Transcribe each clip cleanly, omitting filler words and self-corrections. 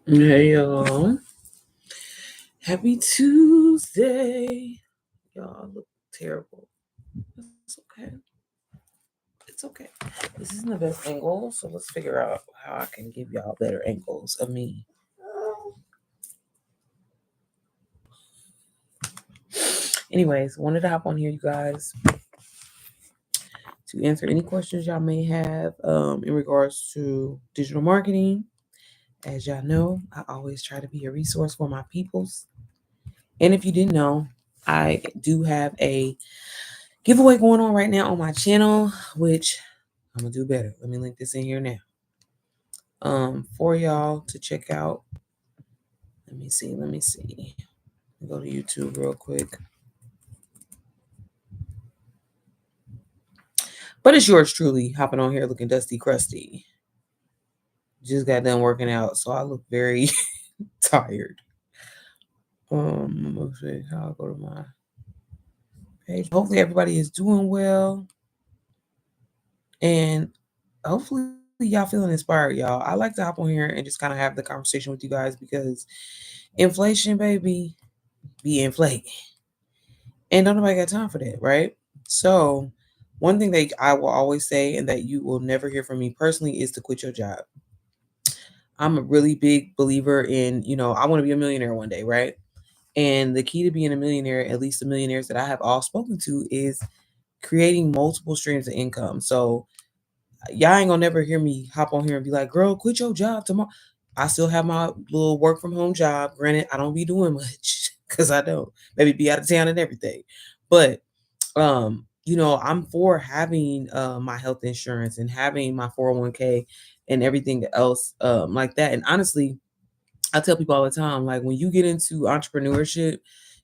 Hey y'all. Happy Tuesday. Y'all look terrible. It's okay. It's okay. This isn't the best angle, so let's figure out how I can give y'all better angles of me. Anyways, wanted to hop on here, you guys, to answer any questions y'all may have in regards to digital marketing. As y'all know, I always try to be a resource for my peoples. And if you didn't know, I do have a giveaway going on right now on my channel, which I'm gonna do better. Let me link this in here now. For y'all to check out. Let me see. Go to YouTube real quick. But it's yours truly hopping on here looking dusty, crusty. Just got done working out, so I look very tired. Let's see how I'll go to my page. Hopefully everybody is doing well. And hopefully y'all feeling inspired, y'all. I like to hop on here and just kind of have the conversation with you guys because inflation, baby, be inflating. And don't nobody got time for that, right? So one thing that I will always say and that you will never hear from me personally is to quit your job. I'm a really big believer in, I want to be a millionaire one day, right? And the key to being a millionaire, at least the millionaires that I have all spoken to, is creating multiple streams of income. So y'all ain't gonna never hear me hop on here and be like, girl, quit your job tomorrow. I still have my little work from home job. Granted, I don't be doing much because I don't. Maybe be out of town and everything. But I'm for having my health insurance and having my 401k and everything else like that. And honestly, I tell people all the time, like when you get into entrepreneurship,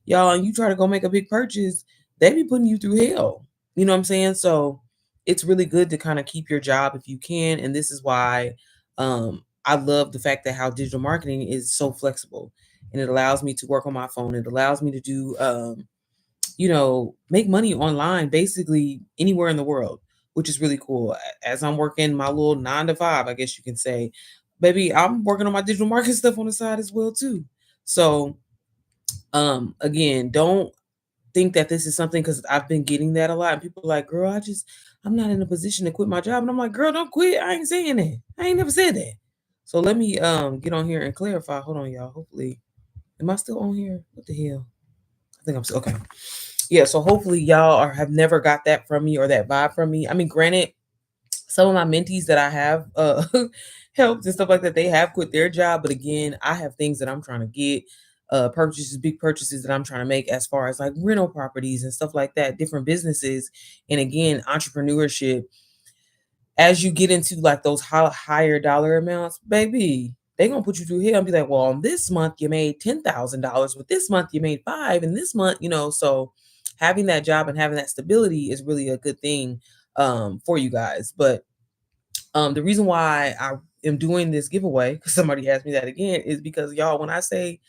y'all, and you try to go make a big purchase, they be putting you through hell. You know what I'm saying? So it's really good to kind of keep your job if you can. And this is why I love the fact that how digital marketing is so flexible and it allows me to work on my phone. It allows me to do make money online basically anywhere in the world, which is really cool. As I'm working my little 9 to 5, I guess you can say, baby, I'm working on my digital marketing stuff on the side as well too. So, again, don't think that this is something because I've been getting that a lot. And people are like, girl, I'm not in a position to quit my job. And I'm like, girl, don't quit. I ain't saying that. I ain't never said that. So let me get on here and clarify. Hold on, y'all. Hopefully, am I still on here? What the hell? I think I'm still okay. Yeah, so hopefully y'all have never got that from me or that vibe from me. I mean, granted, some of my mentees that I have helped and stuff like that, they have quit their job. But again, I have things that I'm trying to get, purchases, big purchases that I'm trying to make as far as like rental properties and stuff like that, different businesses. And again, entrepreneurship, as you get into like those higher dollar amounts, baby, they gonna put you through here and be like, well, on this month you made $10,000, but this month you made five, and this month, so having that job and having that stability is really a good thing for you guys. But the reason why I am doing this giveaway, because somebody asked me that again, is because y'all, when I say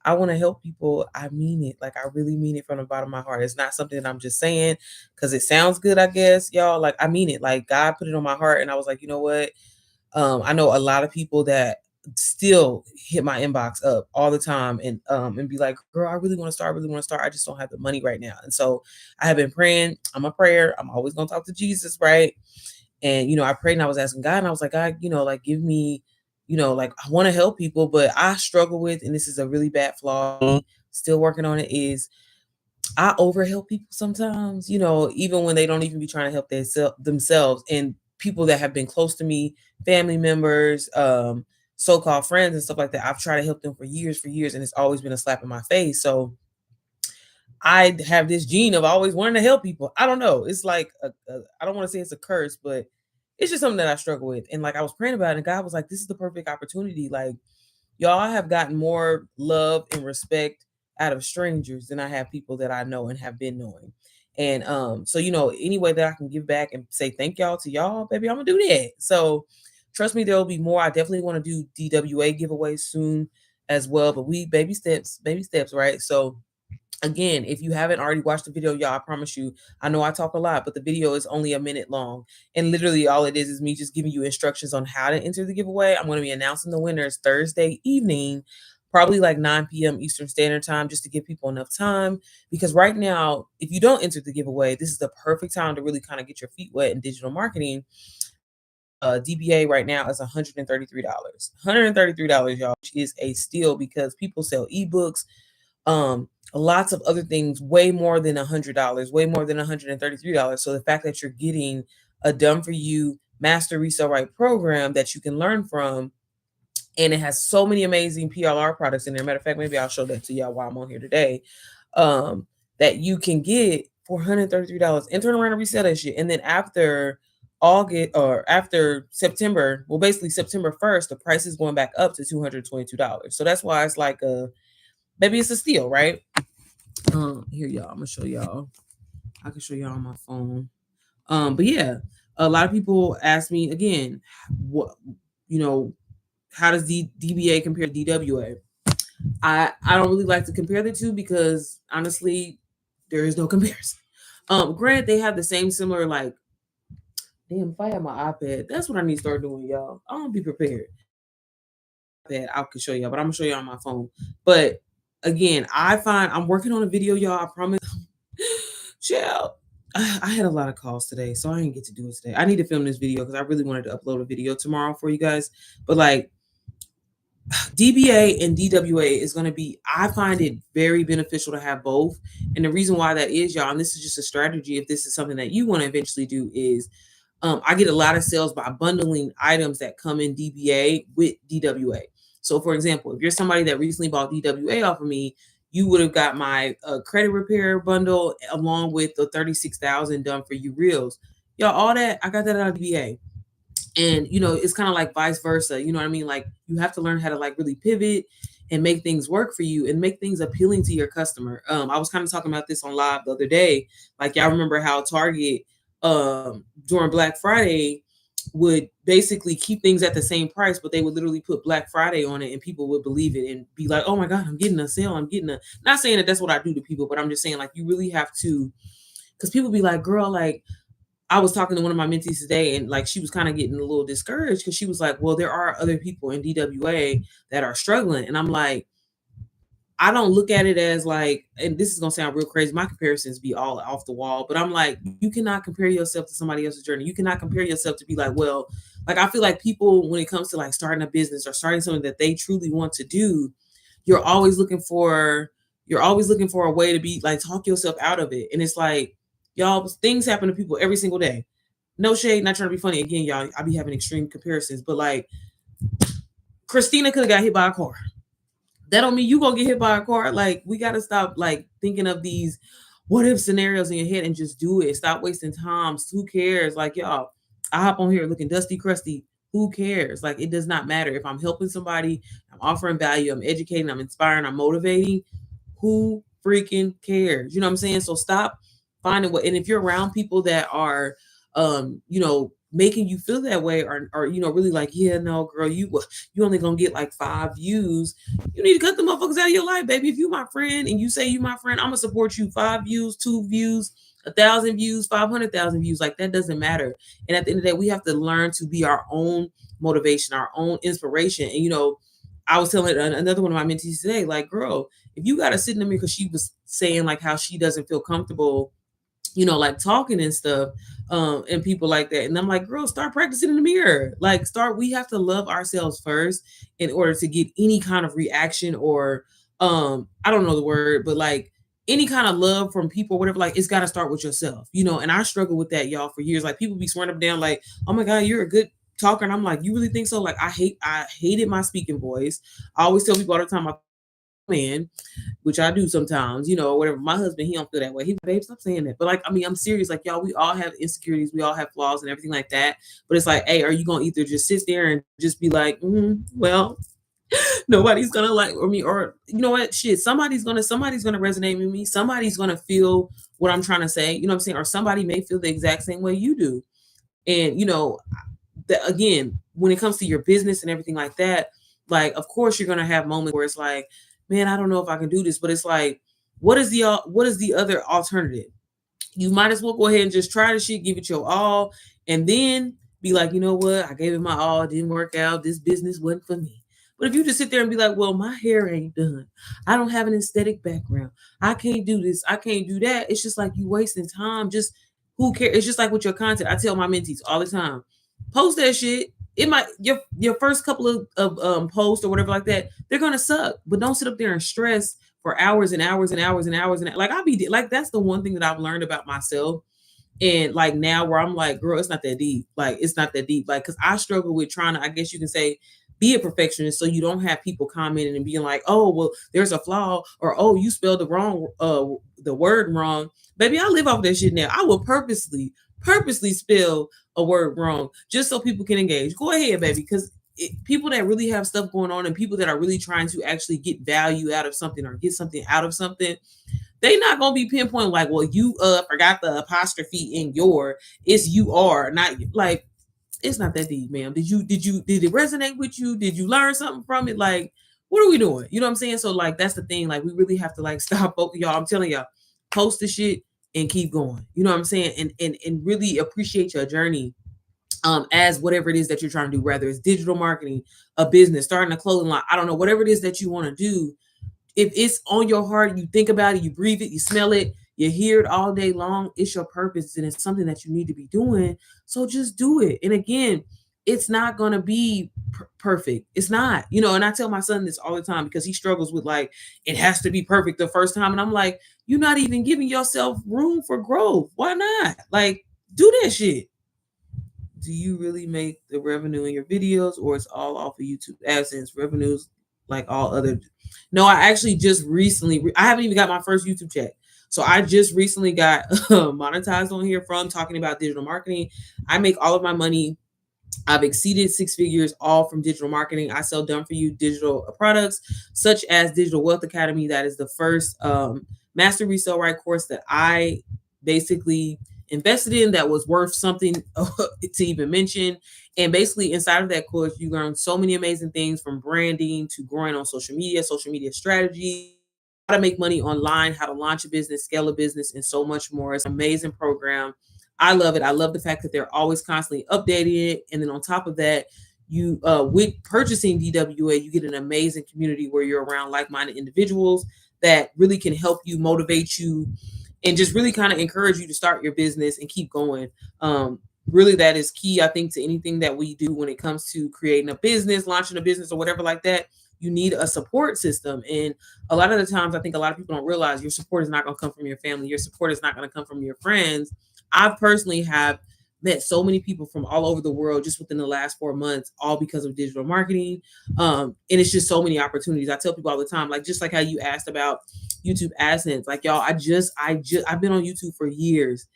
I want to help people, I mean it. Like I really mean it from the bottom of my heart. It's not something that I'm just saying because it sounds good, I guess, y'all. Like I mean it. Like God put it on my heart, and I was like, you know what? I know a lot of people that still hit my inbox up all the time and be like, girl, I really want to start. I really want to start. I just don't have the money right now. And so I have been praying. I'm a prayer. I'm always gonna talk to Jesus, right? And I prayed and I was asking God, and I was like, God, like give me, like I want to help people, but I struggle with, and this is a really bad flaw, still working on it, is I overhelp people sometimes, even when they don't even be trying to help themselves. And people that have been close to me, family members, so-called friends and stuff like that, I've tried to help them for years, and it's always been a slap in my face. So I have this gene of always wanting to help people. I don't know. It's like I don't want to say it's a curse, but it's just something that I struggle with. And like I was praying about it, and God was like, "This is the perfect opportunity. Like y'all have gotten more love and respect out of strangers than I have people that I know and have been knowing." And so any way that I can give back and say thank y'all to y'all, baby, I'm gonna do that. So trust me, there will be more. I definitely want to do DWA giveaways soon as well. But we baby steps, right? So Again, if you haven't already watched the video, y'all, I promise you, I know I talk a lot, but the video is only a minute long. And literally all it is me just giving you instructions on how to enter the giveaway. I'm going to be announcing the winners Thursday evening, probably like 9 p.m. Eastern Standard Time, just to give people enough time. Because right now, if you don't enter the giveaway, this is the perfect time to really kind of get your feet wet in digital marketing. DBA right now is $133. $133, y'all, which is a steal because people sell ebooks, lots of other things way more than $100, way more than $133. So the fact that you're getting a done for you master resale right program that you can learn from, and it has so many amazing PLR products in there. Matter of fact, maybe I'll show that to y'all while I'm on here today. That you can get for $133 and turn around and resell that shit. And then after August or after September, well, basically September 1st, the price is going back up to $222. So that's why it's like maybe it's a steal, right? Here, y'all, I'm gonna show y'all. I can show y'all on my phone. But yeah, a lot of people ask me again, what, you know, how does DBA compare to DWA? I don't really like to compare the two because honestly, there is no comparison. Granted, they have the same similar like. Damn, if I have my iPad, that's what I need to start doing, y'all. I don't be prepared. That I could show y'all, but I'm gonna show you on my phone. But again, I find I'm working on a video, y'all. I promise. Chill. I had a lot of calls today, so I didn't get to do it today. I need to film this video because I really wanted to upload a video tomorrow for you guys. But like DBA and DWA is going to be, I find it very beneficial to have both. And the reason why that is, y'all, and this is just a strategy, if this is something that you want to eventually do, is I get a lot of sales by bundling items that come in DBA with DWA. So for example, if you're somebody that recently bought DWA off of me, you would have got my credit repair bundle along with the 36,000 done for you reels. Y'all, all that, I got that out of DBA. And it's kind of like vice versa. You know what I mean? Like you have to learn how to like really pivot and make things work for you and make things appealing to your customer. I was kind of talking about this on live the other day. Like y'all remember how Target during Black Friday would basically keep things at the same price, but they would literally put Black Friday on it and people would believe it and be like, oh my God, I'm getting a sale. Not saying that that's what I do to people, but I'm just saying like you really have to, because people be like, girl, like, I was talking to one of my mentees today and like she was kind of getting a little discouraged because she was like, well, there are other people in DWA that are struggling. And I'm like, I don't look at it as like, and this is going to sound real crazy. My comparisons be all off the wall, but I'm like, you cannot compare yourself to somebody else's journey. You cannot compare yourself to be like, well, like, I feel like people, when it comes to like starting a business or starting something that they truly want to do, you're always looking for a way to be like, talk yourself out of it. And it's like, y'all, things happen to people every single day. No shade, not trying to be funny. Again, y'all, I be having extreme comparisons, but like Christina could have got hit by a car. That don't mean you gonna get hit by a car. Like we gotta stop like thinking of these what if scenarios in your head and just do it. Stop wasting time. Who cares? Like y'all, I hop on here looking dusty, crusty. Who cares? Like it does not matter if I'm helping somebody, I'm offering value, I'm educating, I'm inspiring, I'm motivating. Who freaking cares? You know what I'm saying? So stop finding what, and if you're around people that are making you feel that way or really like, yeah, no, girl, you only gonna get like 5 views. You need to cut the motherfuckers out of your life, baby. If you my friend and you say you my friend, I'm gonna support you. 5 views, 2 views, 1,000 views, 500,000 views. Like that doesn't matter. And at the end of the day, we have to learn to be our own motivation, our own inspiration. And I was telling another one of my mentees today, like, girl, if you gotta sit in the mirror, because she was saying like how she doesn't feel comfortable like talking and stuff, and people like that. And I'm like, girl, start practicing in the mirror. Like we have to love ourselves first in order to get any kind of reaction or, I don't know the word, but like any kind of love from people, whatever, like it's got to start with yourself, and I struggle with that, y'all, for years. Like people be swearing up down like, oh my God, you're a good talker. And I'm like, you really think so? Like I hated my speaking voice. I always tell people all the time, man, which I do sometimes, whatever. My husband, he don't feel that way. He, babe, stop saying that. But like, I mean, I'm serious. Like, y'all, we all have insecurities. We all have flaws and everything like that. But it's like, hey, are you going to either just sit there and just be like, well, nobody's going to like me, or you know what, shit, somebody's going to resonate with me. Somebody's going to feel what I'm trying to say. You know what I'm saying? Or somebody may feel the exact same way you do. And, again, when it comes to your business and everything like that, like, of course, you're going to have moments where it's like, man, I don't know if I can do this. But it's like, what is the other alternative? You might as well go ahead and just try the shit, give it your all, and then be like, you know what? I gave it my all, it didn't work out. This business wasn't for me. But if you just sit there and be like, well, my hair ain't done. I don't have an aesthetic background. I can't do this. I can't do that. It's just like you wasting time. Just who cares? It's just like with your content. I tell my mentees all the time, post that shit. It might your first couple of posts or whatever like that, they're gonna suck. But don't sit up there and stress for hours and hours and hours and hours and like I'll be like that's the one thing that I've learned about myself. And like now where I'm like, girl, it's not that deep. Like it's not that deep. Like because I struggle with trying to, I guess you can say, be a perfectionist so you don't have people commenting and being like, oh, well, there's a flaw, or oh, you spelled the word wrong. Baby, I live off that shit now. I will purposely spell a word wrong just so people can engage. Go ahead, baby, because people that really have stuff going on and people that are really trying to actually get value out of something or get something out of something, they not gonna be pinpointing like, well, you forgot the apostrophe in your, it's you are not like it's not that deep, ma'am. Did it resonate with you? Did you learn something from it? Like, what are we doing? You know what I'm saying? So like that's the thing. Like we really have to like stop y'all. I'm telling y'all, post the shit and keep going. You know what I'm saying? And really appreciate your journey as whatever it is that you're trying to do, whether it's digital marketing, a business, starting a clothing line, I don't know, whatever it is that you want to do. If it's on your heart, you think about it, you breathe it, you smell it, you hear it all day long, it's your purpose and it's something that you need to be doing. So just do it. And again, it's not going to be perfect. It's not, and I tell my son this all the time because he struggles with like, it has to be perfect the first time. And I'm like, you're not even giving yourself room for growth. Why not? Like, do that shit. Do you really make the revenue in your videos or it's all off of YouTube AdSense revenues like all other? No, I actually just recently, I haven't even got my first YouTube check. So I just recently got monetized on here from talking about digital marketing. I make all of my money. I've exceeded 6 figures all from digital marketing. I sell done for you digital products such as Digital Wealth Academy. That is the first master resale right course that I basically invested in that was worth something to even mention. And basically inside of that course, you learn so many amazing things from branding to growing on social media strategy, how to make money online, how to launch a business, scale a business, and so much more. It's an amazing program. I love it. I love the fact that they're always constantly updating it. And then on top of that, you with purchasing DWA, you get an amazing community where you're around like-minded individuals that really can help you, motivate you, and just really kind of encourage you to start your business and keep going. Really, that is key, I think, to anything that we do when it comes to creating a business, launching a business, or whatever like that. You need a support system. And a lot of the times, I think a lot of people don't realize your support is not going to come from your family. Your support is not going to come from your friends. I personally have met so many people from all over the world just within the last 4 months, all because of digital marketing. And it's just so many opportunities. I tell people all the time, like, just like how you asked about YouTube AdSense, like y'all, I've been on YouTube for years.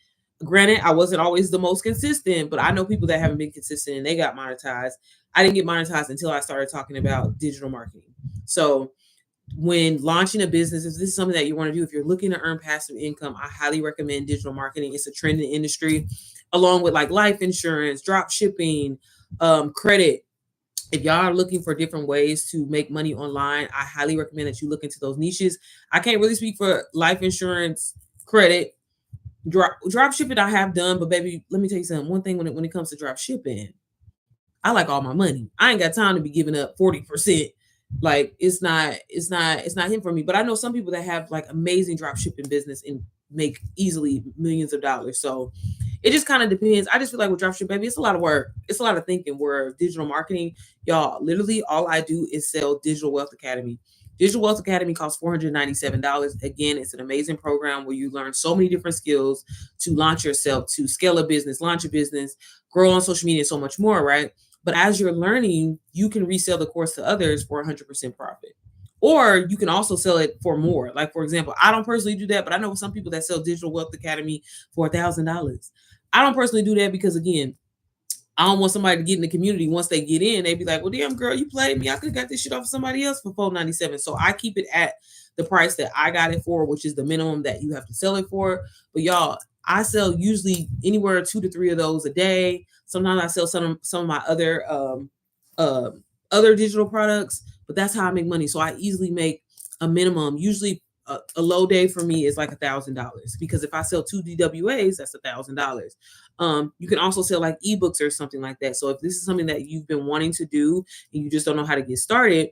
Granted, I wasn't always the most consistent, but I know people that haven't been consistent and they got monetized. I didn't get monetized until I started talking about digital marketing. So when launching a business, if this is something that you want to do, if you're looking to earn passive income, I highly recommend digital marketing. It's a trend in the industry, along with like life insurance, drop shipping, credit. If y'all are looking for different ways to make money online, I highly recommend that you look into those niches. I can't really speak for life insurance, credit, drop shipping. I have done, but baby, let me tell you something. One thing when it comes to drop shipping, I like all my money. I ain't got time to be giving up 40%. Like it's not him for me. But I know some people that have like amazing drop shipping business and make easily millions of dollars. So it just kind of depends. I just feel like with dropship, baby, it's a lot of work. It's a lot of thinking. Where digital marketing, y'all, literally all I do is sell Digital Wealth Academy. Digital Wealth Academy costs $497. Again, it's an amazing program where you learn so many different skills to launch yourself, to scale a business, launch a business, grow on social media, and so much more, right? But as you're learning, you can resell the course to others for 100% profit. Or you can also sell it for more. Like, for example, I don't personally do that, but I know some people that sell Digital Wealth Academy for $1,000. I don't personally do that because, again, I don't want somebody to get in the community. Once they get in, they be like, well, damn, girl, you played me. I could have got this shit off of somebody else for $497. So I keep it at the price that I got it for, which is the minimum that you have to sell it for. But y'all, I sell usually anywhere 2 to 3 of those a day. Sometimes I sell some of my other digital products, but that's how I make money. So I easily make a minimum, usually a low day for me is like $1,000 because if I sell two DWAs, that's $1,000. You can also sell like ebooks or something like that. So if this is something that you've been wanting to do and you just don't know how to get started,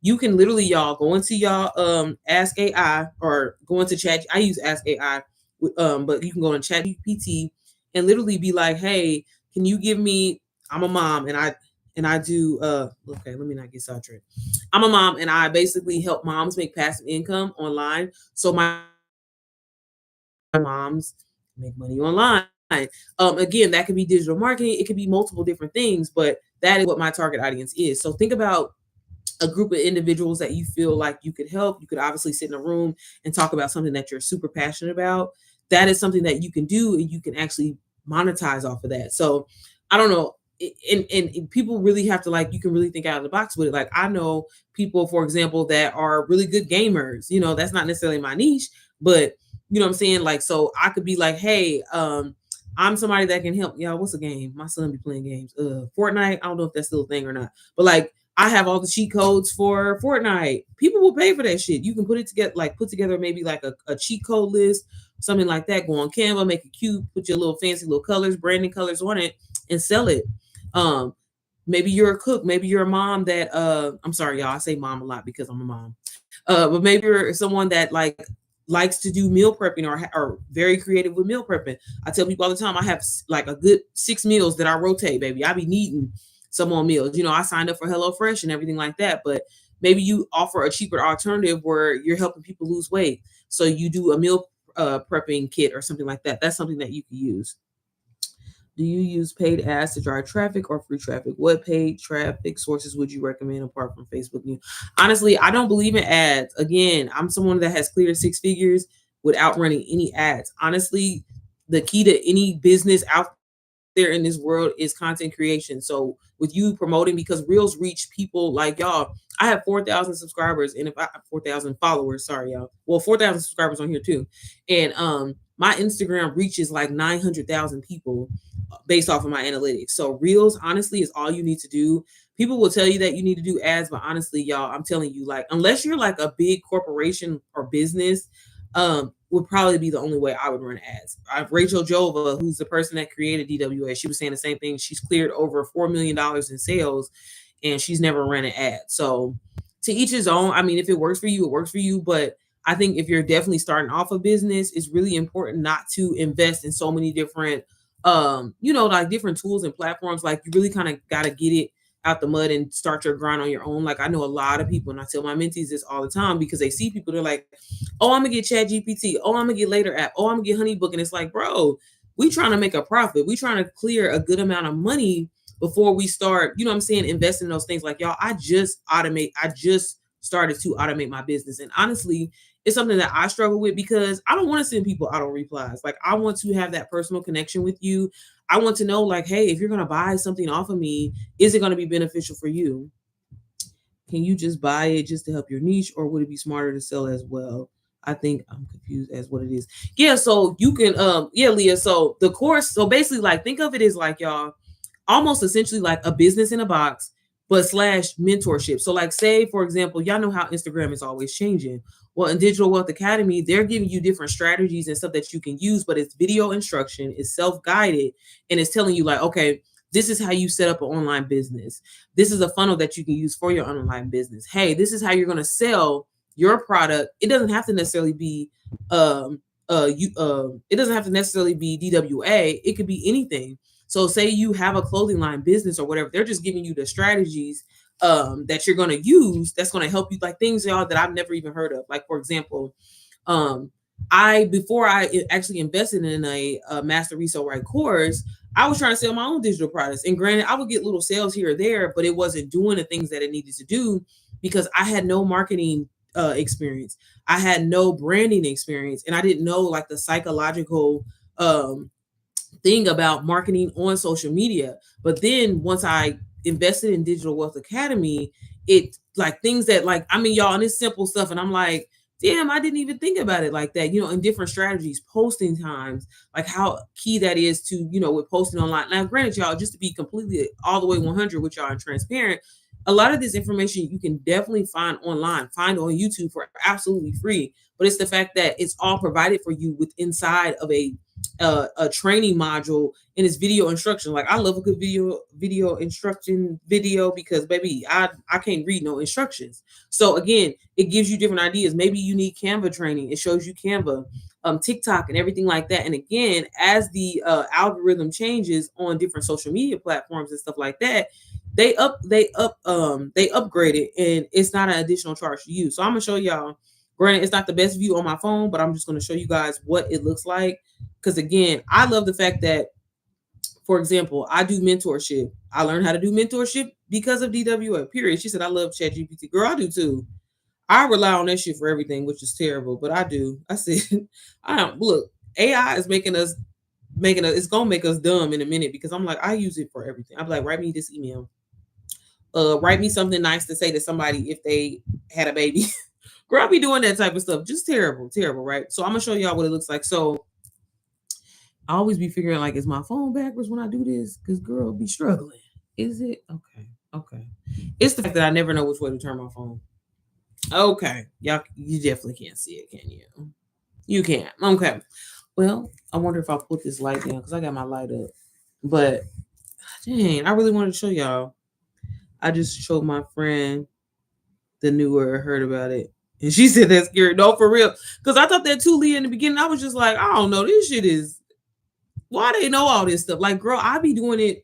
you can literally y'all go into y'all Ask AI or go into Chat. I use Ask AI, but you can go to Chat GPT and literally be like, hey, can you give me? I'm a mom and I do okay, let me not get sidetracked. I'm a mom and I basically help moms make passive income online. So my moms make money online. Again, that could be digital marketing, it could be multiple different things, but that is what my target audience is. So think about a group of individuals that you feel like you could help. You could obviously sit in a room and talk about something that you're super passionate about. That is something that you can do and you can actually monetize off of that. So I don't know. And people really have to like, you can really think out of the box with it. Like I know people, for example, that are really good gamers. That's not necessarily my niche, but you know what I'm saying? Like, so I could be like, hey, I'm somebody that can help y'all. What's a game? My son be playing games. Fortnite. I don't know if that's still a thing or not, but like I have all the cheat codes for Fortnite. People will pay for that shit. You can put it together, like put together maybe like a cheat code list, something like that. Go on Canva, make it cute, put your little fancy little colors, branding colors on it, and sell it. Um, Maybe you're a cook, maybe you're a mom that I'm sorry, y'all, I say mom a lot because I'm a mom. But maybe you're someone that like likes to do meal prepping or very creative with meal prepping. I tell people all the time I have like a good 6 meals that I rotate, baby. I be needing some more meals. I signed up for HelloFresh and everything like that, but maybe you offer a cheaper alternative where you're helping people lose weight. So you do a meal prepping kit or something like that. That's something that you can use. Do you use paid ads to drive traffic or free traffic? What paid traffic sources would you recommend apart from Facebook News? Honestly, I don't believe in ads. Again, I'm someone that has cleared 6 figures without running any ads. Honestly, the key to any business out there in this world is content creation. So with you promoting, because reels reach people like y'all. I have 4,000 subscribers, and if I have 4,000 followers, sorry y'all. Well, 4,000 subscribers on here too, and my Instagram reaches like 900,000 people based off of my analytics. So reels, honestly, is all you need to do. People will tell you that you need to do ads, but honestly, y'all, I'm telling you, like, unless you're like a big corporation or business, would probably be the only way I would run ads. Rachel Jova, who's the person that created DWA, she was saying the same thing. She's cleared over $4 million in sales and she's never ran an ad. So to each his own. I mean, if it works for you, it works for you. But I think if you're definitely starting off a business, it's really important not to invest in so many different, like different tools and platforms. Like you really kind of got to get it out the mud and start your grind on your own. Like I know a lot of people, and I tell my mentees this all the time because they see people, they're like, oh, I'm gonna get Chat GPT. Oh, I'm gonna get Later app. Oh, I'm gonna get Honeybook. And it's like, bro, we trying to make a profit. We trying to clear a good amount of money before we start, you know what I'm saying, invest in those things. Like y'all, I just started to automate my business. And honestly, it's something that I struggle with because I don't want to send people auto replies. Like I want to have that personal connection with you. I want to know, like, hey, if you're going to buy something off of me, is it going to be beneficial for you? Can you just buy it just to help your niche, or would it be smarter to sell as well? I think I'm confused as what it is. Yeah, so you can yeah, Leah. So the course, so basically like think of it as like y'all almost essentially like a business in a box, but slash mentorship. So like say, for example, y'all know how Instagram is always changing. Well, in Digital Wealth Academy, they're giving you different strategies and stuff that you can use, but it's video instruction, it's self-guided, and it's telling you like, okay, this is how you set up an online business. This is a funnel that you can use for your online business. Hey, this is how you're going to sell your product. It doesn't have to necessarily be it doesn't have to necessarily be DWA. It could be anything. So say you have a clothing line business or whatever, they're just giving you the strategies that you're going to use that's going to help you, like things, y'all, that I've never even heard of. Like, for example, before I actually invested in a master resale right course, I was trying to sell my own digital products. And granted, I would get little sales here or there, but it wasn't doing the things that it needed to do because I had no marketing experience. I had no branding experience, and I didn't know like the psychological thing about marketing on social media. But then once I invested in Digital Wealth Academy, it like things that like, I mean, y'all, and it's simple stuff. And I'm like, damn, I didn't even think about it like that, in different strategies, posting times, like how key that is to, with posting online. Now, granted, y'all, just to be completely all the way 100 with y'all and transparent, a lot of this information you can definitely find online, find on YouTube for absolutely free. But it's the fact that it's all provided for you with inside of a training module in its video instruction. Like I love a good video instruction video because baby, I can't read no instructions. So again, it gives you different ideas. Maybe you need Canva training. It shows you Canva, TikTok, and everything like that. And again, as the algorithm changes on different social media platforms and stuff like that, they upgrade it, and it's not an additional charge to you. So I'm gonna show y'all. Granted, it's not the best view on my phone, but I'm just gonna show you guys what it looks like. Because again, I love the fact that, for example, I do mentorship. I learned how to do mentorship because of DWA. Period. She said I love ChatGPT. Girl, I do too. I rely on that shit for everything, which is terrible, but I do. I said, I don't look. AI is making us. It's gonna make us dumb in a minute because I'm like, I use it for everything. I'm like, write me this email. Write me something nice to say to somebody if they had a baby. Girl, I'll be doing that type of stuff. Just terrible, terrible, right? So I'm gonna show y'all what it looks like. So I always be figuring like, is my phone backwards when I do this? Because girl be struggling. Is it? Okay. Okay. It's the fact that I never know which way to turn my phone. Okay. Y'all, you definitely can't see it, can you? You can't. Okay. Well, I wonder if I'll put this light down because I got my light up. But dang, I really wanted to show y'all. I just showed my friend the newer heard about it. And she said that's scary. No, for real. Because I thought that too, Leah, in the beginning. I was just like, I don't know. This shit is why they know all this stuff. Like, girl, I be doing it,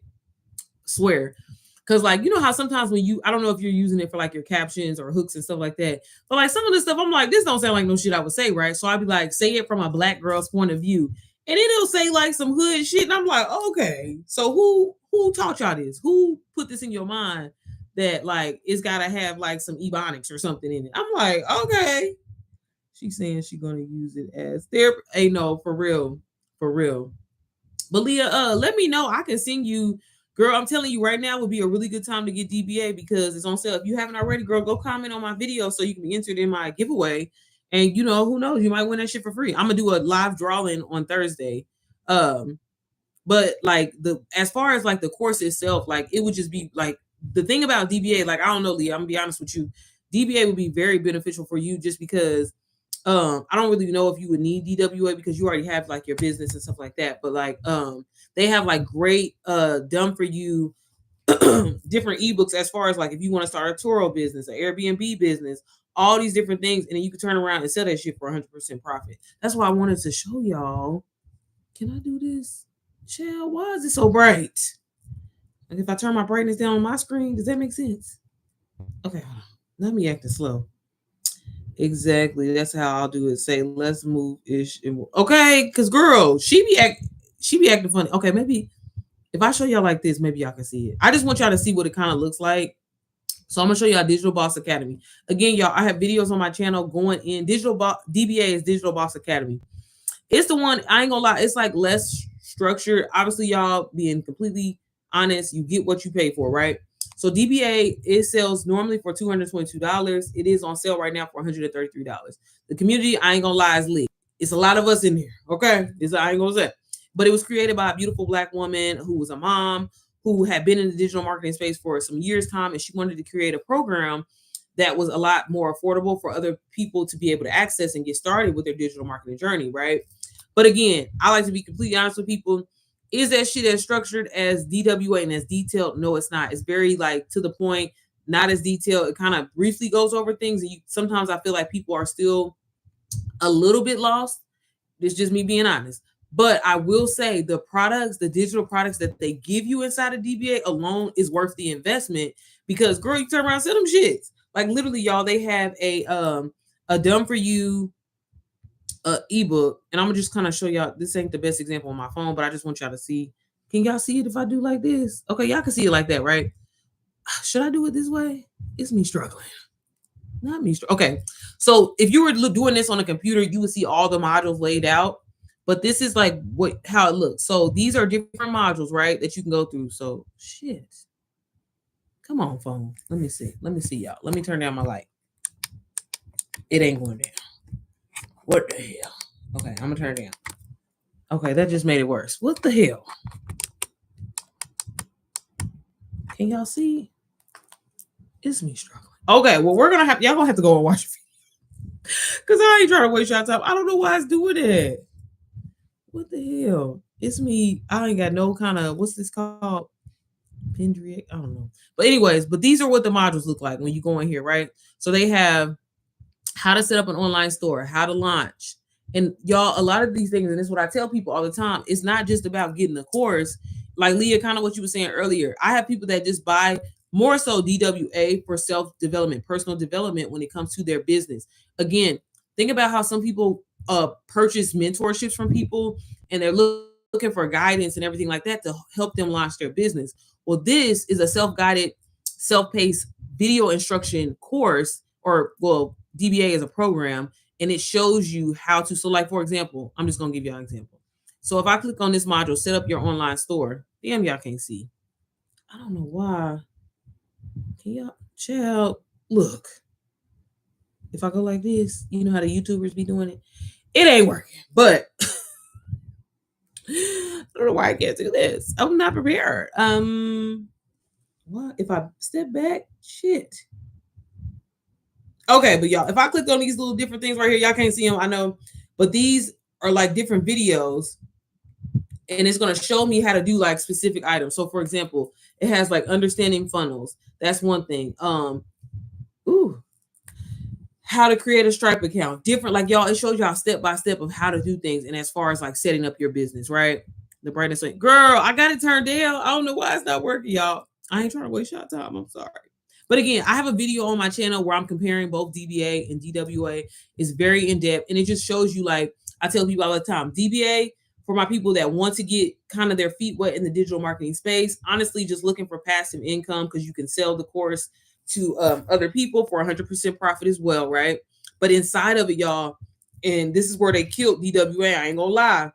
swear. Because, like, you know how sometimes when I don't know if you're using it for like your captions or hooks and stuff like that. But like some of this stuff, I'm like, this don't sound like no shit I would say, right? So I'd be like, say it from a black girl's point of view. And it'll say like some hood shit. And I'm like, okay. So who taught y'all this? Who put this in your mind that like it's gotta have like some ebonics or something in it? I'm like, okay. She's saying she's gonna use it as therapy. Hey, no, for real. For real. But Leah, let me know. I can sing you, girl. I'm telling you right now would be a really good time to get DBA because it's on sale. If you haven't already, girl, go comment on my video so you can be entered in my giveaway. And you know, who knows, you might win that shit for free. I'm gonna do a live drawing on Thursday. But like as far as like the course itself, like it would just be like the thing about DBA, like I don't know, Leah, I'm gonna be honest with you. DBA would be very beneficial for you just because I don't really know if you would need DWA because you already have like your business and stuff like that. But like they have like great done for you different ebooks as far as like if you want to start a Turo business, an Airbnb business, all these different things, and then you can turn around and sell that shit for 100% profit. That's why I wanted to show y'all. Can I do this? Child, why is it so bright? Like if I turn my brightness down on my screen, does that make sense? Okay, let me acting slow. Exactly. That's how I'll do it. Say, let's move ish. Okay, because girl, she be acting funny. Okay, maybe if I show y'all like this, maybe y'all can see it. I just want y'all to see what it kind of looks like. So I'm gonna show y'all Digital Boss Academy. Again, y'all, I have videos on my channel going in. DBA is Digital Boss Academy. It's the one, I ain't gonna lie, it's like less structured. Obviously, y'all being completely honest, you get what you pay for, right? So DBA, it sells normally for $222. It is on sale right now for $133. The community, I ain't gonna lie, is lit. It's a lot of us in there, okay? I ain't gonna say. But it was created by a beautiful Black woman who was a mom, who had been in the digital marketing space for some years' time, and she wanted to create a program that was a lot more affordable for other people to be able to access and get started with their digital marketing journey, right? But again, I like to be completely honest with people. Is that shit as structured as DWA and as detailed? No, it's not. It's very like to the point, not as detailed. It kind of briefly goes over things. And sometimes I feel like people are still a little bit lost. It's just me being honest. But I will say the products, the digital products that they give you inside of DBA alone is worth the investment because girl, you turn around and sell them shits. Like literally, y'all, they have a done for you ebook, and I'm gonna just kind of show y'all. This ain't the best example on my phone, but I just want y'all to see. Can y'all see it if I do like this? Okay, y'all can see it like that, right? Should I do it this way? It's me struggling. Not me. Okay, so if you were doing this on a computer, you would see all the modules laid out. But this is like how it looks. So these are different modules, right? That you can go through. So shit. Come on, phone. Let me see. Let me see y'all. Let me turn down my light. It ain't going down. What the hell? Okay, I'm gonna turn it down. Okay, that just made it worse. What the hell? Can y'all see? It's me struggling. Okay, well, y'all gonna have to go and watch it because I ain't trying to waste y'all time. I don't know why it's doing it. What the hell? It's me. I ain't got no kind of what's this called? Pendrick. I don't know. But anyways, but these are what the modules look like when you go in here, right? So they have how to set up an online store, how to launch. And y'all, a lot of these things, and this is what I tell people all the time, it's not just about getting a course. Like Leah, kind of what you were saying earlier. I have people that just buy more so DWA for self-development, personal development when it comes to their business. Again, think about how some people purchase mentorships from people and they're looking for guidance and everything like that to help them launch their business. Well, this is a self-guided, self-paced video instruction course, or well, DBA is a program, and it shows you how to. So, like for example, I'm just gonna give you an example. So if I click on this module, set up your online store. Damn, y'all can't see. I don't know why. Can y'all, child, look. If I go like this, you know how the YouTubers be doing it. It ain't working, but I don't know why I can't do this. I'm not prepared. What if I step back? Shit. Okay, but y'all, if I click on these little different things right here, y'all can't see them, I know, but these are like different videos, and it's going to show me how to do like specific items. So, for example, it has like understanding funnels. That's one thing. Ooh, how to create a Stripe account. Different, like y'all, it shows y'all step by step of how to do things, and as far as like setting up your business, right? The brightness, like, girl, I got it turned down. I don't know why it's not working, y'all. I ain't trying to waste y'all time. I'm sorry. But again, I have a video on my channel where I'm comparing both DBA and DWA. It's very in depth, and it just shows you, like I tell people all the time, DBA for my people that want to get kind of their feet wet in the digital marketing space. Honestly, just looking for passive income because you can sell the course to other people for 100% profit as well, right? But inside of it, y'all, and this is where they killed DWA. I ain't gonna lie.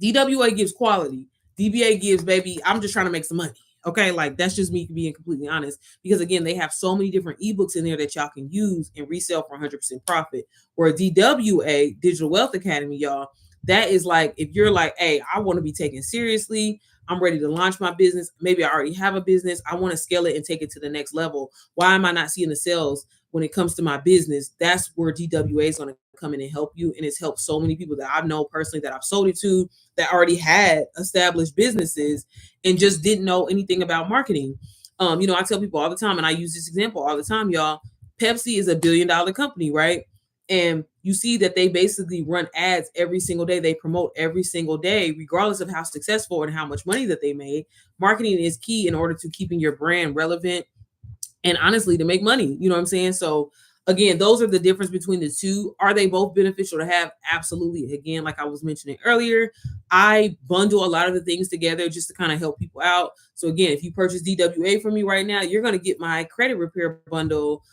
DWA gives quality. DBA gives, baby, I'm just trying to make some money. Okay, like that's just me being completely honest. Because again, they have so many different ebooks in there that y'all can use and resell for 100% profit. Where DWA, Digital Wealth Academy, y'all, that is like if you're like, hey, I want to be taken seriously. I'm ready to launch my business. Maybe I already have a business. I want to scale it and take it to the next level. Why am I not seeing the sales when it comes to my business? That's where DWA is going to come in and help you. And it's helped so many people that I know personally that I've sold it to that already had established businesses and just didn't know anything about marketing. I tell people all the time, and I use this example all the time, y'all. Pepsi is $1 billion company, right? And you see that they basically run ads every single day. They promote every single day, regardless of how successful and how much money that they made. Marketing is key in order to keeping your brand relevant and honestly to make money. You know what I'm saying? So again, those are the difference between the two. Are they both beneficial to have? Absolutely. Again, like I was mentioning earlier, I bundle a lot of the things together just to kind of help people out. So again, if you purchase DWA from me right now, you're going to get my credit repair bundle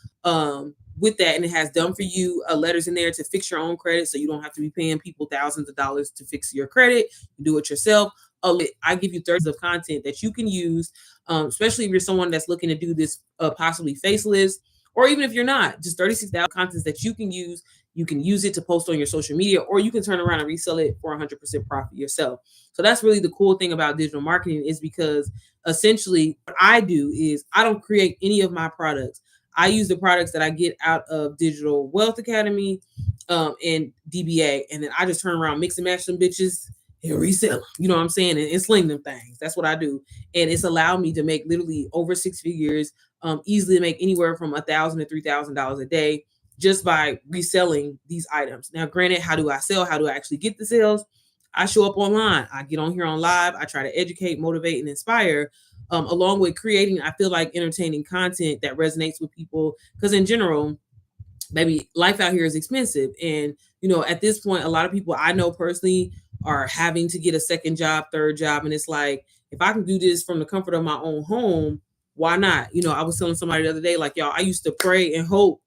with that, and it has done for you letters in there to fix your own credit, so you don't have to be paying people thousands of dollars to fix your credit. You do it yourself. I give you 30 of content that you can use, especially if you're someone that's looking to do this possibly faceless, or even if you're not, just 36,000 contents that you can use. You can use it to post on your social media, or you can turn around and resell it for 100% profit yourself. So that's really the cool thing about digital marketing, is because essentially what I do is I don't create any of my products. I use the products that I get out of Digital Wealth Academy and DBA, and then I just turn around, mix and match some bitches and resell them. You know what I'm saying? And sling them things. That's what I do. And it's allowed me to make literally over 6 figures, easily make anywhere from $1,000 to $3,000 a day just by reselling these items. Now, granted, how do I sell? How do I actually get the sales? I show up online. I get on here on live. I try to educate, motivate, and inspire, along with creating, I feel like, entertaining content that resonates with people. Because in general, maybe life out here is expensive. And, at this point, a lot of people I know personally are having to get a second job, third job. And it's like, if I can do this from the comfort of my own home, why not? I was telling somebody the other day, like, y'all, I used to pray and hope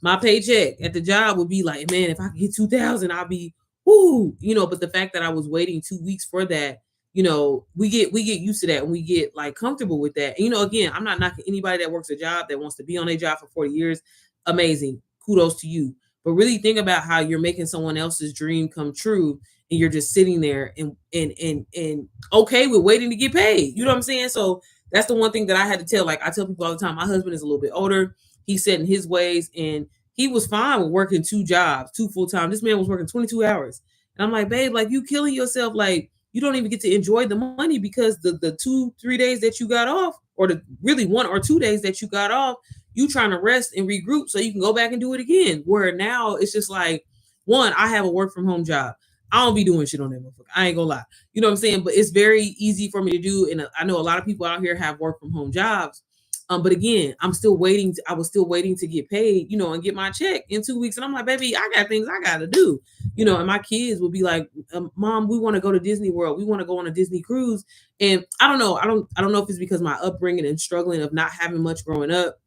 my paycheck at the job would be like, man, if I could get 2,000, I'll be, whoo, but the fact that I was waiting 2 weeks for that, we get used to that, and we get like comfortable with that. And, again, I'm not knocking anybody that works a job that wants to be on a job for 40 years. Amazing. Kudos to you. But really think about how you're making someone else's dream come true, and you're just sitting there and okay with waiting to get paid. You know what I'm saying? So That's the one thing that I had to tell. Like I tell people all the time, my husband is a little bit older. He's set in his ways, and he was fine with working two jobs, two full time. This man was working 22 hours. And I'm like, babe, like you killing yourself. Like you don't even get to enjoy the money because the 2-3 days that you got off, or the really 1 or 2 days that you got off, you trying to rest and regroup so you can go back and do it again. Where now it's just like, one, I have a work from home job. I don't be doing shit on that motherfucker. I ain't gonna lie. You know what I'm saying? But it's very easy for me to do. And I know a lot of people out here have work from home jobs. But again, I was still waiting to get paid, and get my check in 2 weeks. And I'm like, baby, I got things I got to do, and my kids will be like, Mom, we want to go to Disney World. We want to go on a Disney cruise. And I don't know. I don't know if it's because my upbringing and struggling of not having much growing up,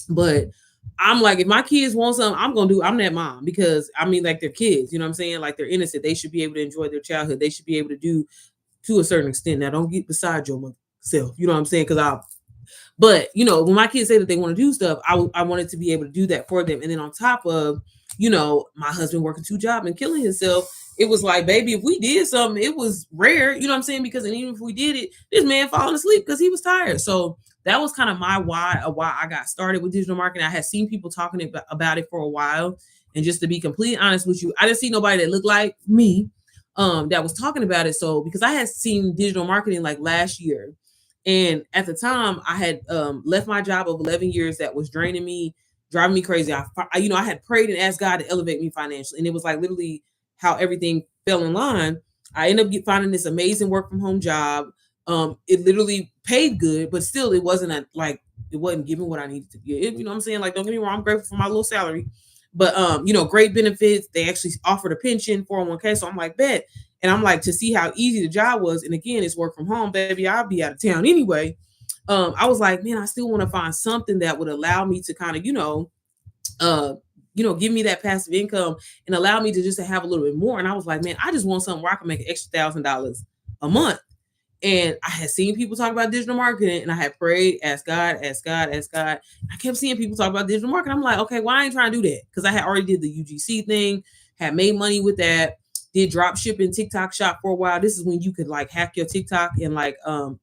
but I'm like, if my kids want something, I'm that mom, because I mean, like they're kids, you know what I'm saying? Like they're innocent. They should be able to enjoy their childhood. They should be able to do to a certain extent. Now, don't get beside your self, you know what I'm saying? But when my kids say that they want to do stuff, I wanted to be able to do that for them. And then on top of, my husband working two jobs and killing himself, it was like, baby, if we did something, it was rare, you know what I'm saying? Because and even if we did it, this man falling asleep because he was tired. So that was kind of my why I got started with digital marketing. I had seen people talking about it for a while. And just to be completely honest with you, I didn't see nobody that looked like me that was talking about it. So because I had seen digital marketing like last year, and at the time I had left my job of 11 years that was draining me, driving me crazy. I had prayed and asked God to elevate me financially, and it was like literally how everything fell in line. I ended up finding this amazing work from home job. It literally paid good, but still it wasn't it wasn't giving what I needed to get. You know what I'm saying? Like, don't get me wrong, I'm grateful for my little salary, but great benefits. They actually offered a pension, 401k. So I'm like, bet. And I'm like, to see how easy the job was. And again, it's work from home, baby. I'll be out of town anyway. I was like, man, I still want to find something that would allow me to kind of, give me that passive income and allow me to just to have a little bit more. And I was like, man, I just want something where I can make an extra $1,000 a month. And I had seen people talk about digital marketing, and I had prayed, asked God. I kept seeing people talk about digital marketing. I'm like, okay, well, I ain't trying to do that, because I had already did the UGC thing, had made money with that, did drop shipping, TikTok shop for a while. This is when you could like hack your TikTok and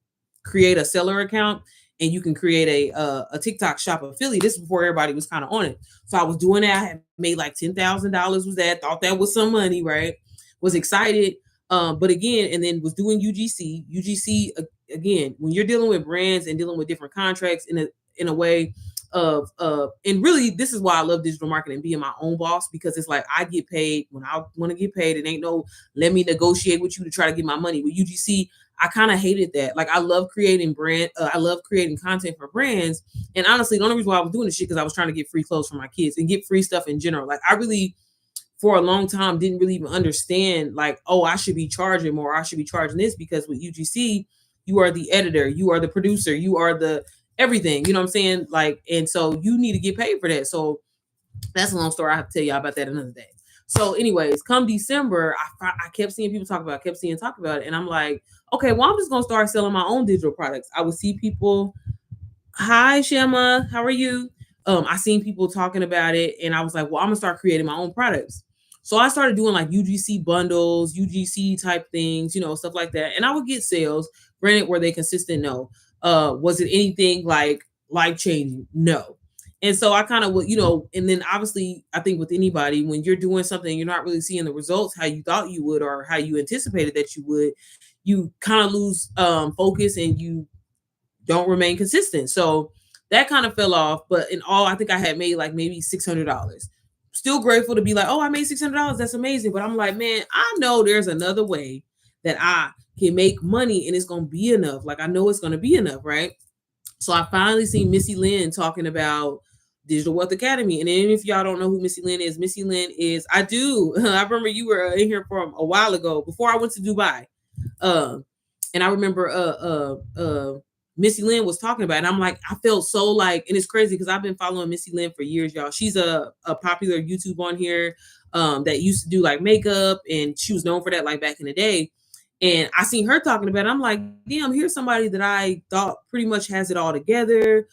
create a seller account, and you can create a TikTok shop affiliate. This is before everybody was kind of on it. So I was doing that. I had made like $10,000 with that. Thought that was some money, right? Was excited. But again, and then was doing UGC. Again, when you're dealing with brands and dealing with different contracts in a way of and really, this is why I love digital marketing, being my own boss, because it's like I get paid when I want to get paid. It ain't no let me negotiate with you to try to get my money. With UGC, I kind of hated that. Like I love creating I love creating content for brands. And honestly, the only reason why I was doing this shit because I was trying to get free clothes for my kids and get free stuff in general. Like I really, for a long time, didn't really even understand like, oh, I should be charging more. I should be charging this, because with UGC, you are the editor, you are the producer, you are the everything, you know what I'm saying? Like, and so you need to get paid for that. So that's a long story. I have to tell y'all about that another day. So anyways, come December, I kept seeing people talk about it. And I'm like, okay, well, I'm just going to start selling my own digital products. I would see people, hi, Shema, how are you? I seen people talking about it, and I was like, well, I'm going to start creating my own products. So I started doing like UGC bundles, UGC type things, stuff like that. And I would get sales. Granted, were they consistent? No. Was it anything like life-changing? No. And so I kind of would, and then obviously I think with anybody, when you're doing something, you're not really seeing the results how you thought you would or how you anticipated that you would, you kind of lose focus and you don't remain consistent. So that kind of fell off. But in all, I think I had made like maybe $600. Still grateful to be like, oh, I made $600. That's amazing. But I'm like, man, I know there's another way that I can make money and it's going to be enough. Like, I know it's going to be enough, right? So I finally seen Missy Lynn talking about Digital Wealth Academy. And then if y'all don't know who Missy Lynn is, I do. I remember you were in here from a while ago before I went to Dubai. And I remember Missy Lynn was talking about it. And I'm like, I felt so like, and it's crazy because I've been following Missy Lynn for years, y'all. She's a popular YouTube on here that used to do like makeup, and she was known for that like back in the day. And I seen her talking about it. I'm like, damn, here's somebody that I thought pretty much has it all together.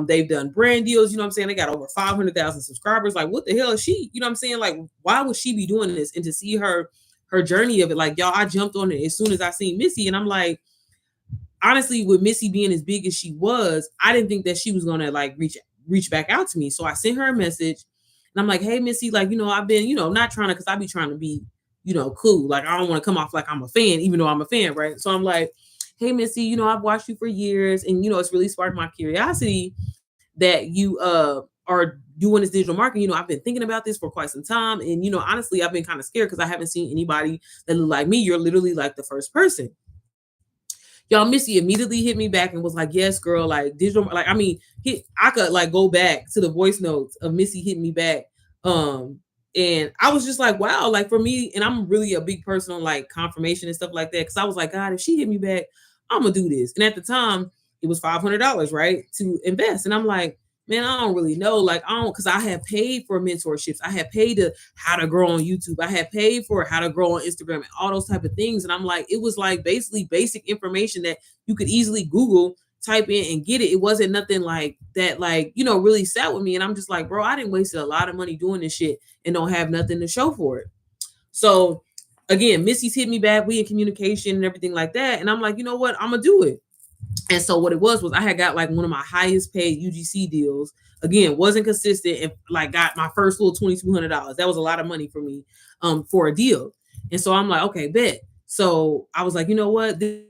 They've done brand deals, you know what I'm saying? They got over 500,000 subscribers. Like, what the hell is she? You know what I'm saying? Like, why would she be doing this? And to see her journey of it, like, y'all, I jumped on it as soon as I seen Missy, and I'm like, honestly, with Missy being as big as she was, I didn't think that she was gonna like reach back out to me. So I sent her a message and I'm like, hey Missy, like, I've been, not trying to, because I be trying to be, cool. Like I don't want to come off like I'm a fan, even though I'm a fan, right? So I'm like, hey Missy, I've watched you for years, and it's really sparked my curiosity that you are doing this digital marketing. I've been thinking about this for quite some time. And honestly, I've been kind of scared because I haven't seen anybody that look like me. You're literally like the first person. Y'all, Missy immediately hit me back and was like, yes, girl, like digital, like, I mean, I could like go back to the voice notes of Missy hitting me back. Um, and I was just like, wow, like for me, and I'm really a big person on like confirmation and stuff like that. Cause I was like, God, if she hit me back, I'm gonna do this. And at the time, it was $500, right, to invest. And I'm like, man, I don't really know. Like, I don't, because I had paid for mentorships. I had paid to how to grow on YouTube. I had paid for how to grow on Instagram and all those type of things. And I'm like, it was like basically basic information that you could easily Google, type in and get it. It wasn't nothing like that, like, really sat with me. And I'm just like, bro, I didn't waste a lot of money doing this shit and don't have nothing to show for it. So again, Missy's hit me back. We in communication and everything like that. And I'm like, you know what? I'm gonna do it. And so what it was I had got like one of my highest paid UGC deals. Again, wasn't consistent, and like got my first little $2,200. That was a lot of money for me for a deal. And so I'm like, okay, bet. So I was like, you know what? This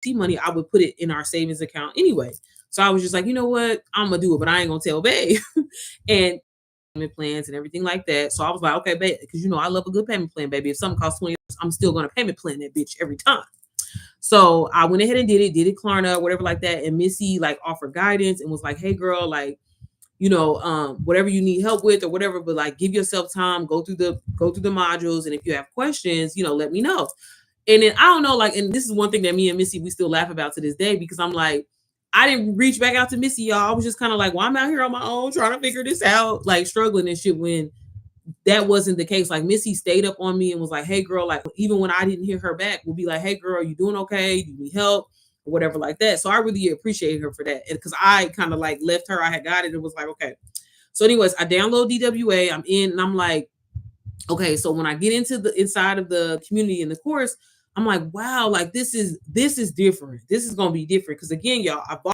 money, I would put it in our savings account anyway. So I was just like, you know what? I'm gonna do it, but I ain't gonna tell babe. And payment plans and everything like that. So I was like, okay, babe, because I love a good payment plan, baby. If something costs $20, I'm still gonna payment plan that bitch every time. So I went ahead and did it Klarna, whatever like that. And Missy like offered guidance and was like, hey girl, like, whatever you need help with or whatever, but like give yourself time, go through the modules. And if you have questions, let me know. And then I don't know, like, and this is one thing that me and Missy, we still laugh about to this day, because I'm like, I didn't reach back out to Missy, y'all. I was just kind of like, well, I'm out here on my own trying to figure this out, like struggling and shit, when that wasn't the case. Like Missy stayed up on me and was like, hey girl, like even when I didn't hear her back, we'll be like, hey girl, you doing okay? Do you need help? Or whatever like that. So I really appreciate her for that. And because I kind of like left her, I had got it and was like, okay. So anyways, I download DWA, I'm in, and I'm like, okay, so when I get into the inside of the community in the course, I'm like, wow, like this is different. This is gonna be different. Because again, y'all, I bought